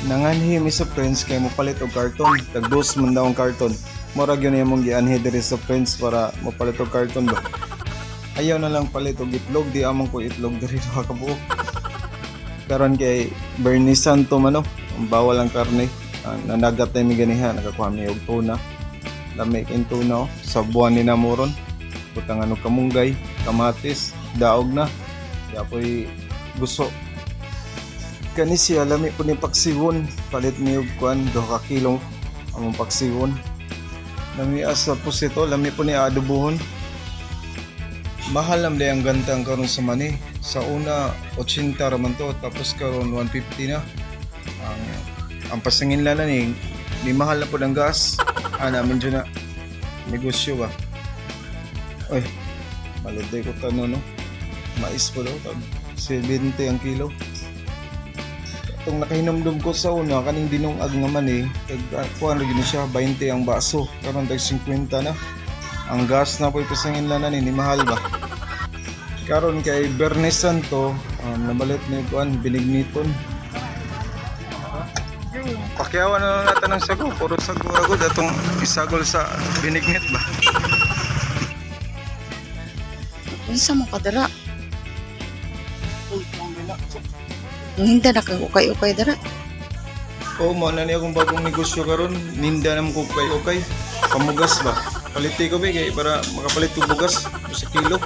Nanganhi mi sa friends kay mo palit og karton. Tag-dos man daw ang karton. Mura gyud imong gianhi diri sa friends para mapalit og karton ba. Ayaw na lang palit og itlog, di amang ko itlog diri sa kabuok. Karon kay Bernie Santo man no, ang bawal ang karne. Nanagat na mi ganiha, nakakuha mi og tuna. Lami king tuna sa buwan ni namoron. Butang ano kamunggay, kamatis, daog na. Dapoy gusto. Kani siya lami po ni paksiwon, palit mi og kuan 2 ka kilo among paksiwon. Lami asa pusito, lami po ni adobohon. Mahal lang ang gantang karon sa mani. Sa una 80 raman to, tapos karon 150 na. Ang pasangin lang na ni mahal na po ng gas. Namin dyan na negosyo ba. Oy, maluday ko tanong no. Mais po daw, tag 70 ang kilo. Itong nakahinumdum ko sa una, kaning dinungag naman kuha na gini siya, 20 ang baso. Karon tag 50 na. Ang gas na po ipasangin lang na ni mahal ba. Karon kay Bernie Santo, nabalit na kuan binigniton. Pakyawan na lang natin ng sago, puro sago agad atong isagol sa binignit ba. Unsa mo kadara? Ninda na kay ukay dara. Oo, mo na niya akong bagong negosyo karon, ninda naman ko kay okay. Pamugas ba? Paliti ko ba kay para makapalit ko bugas sa kilo.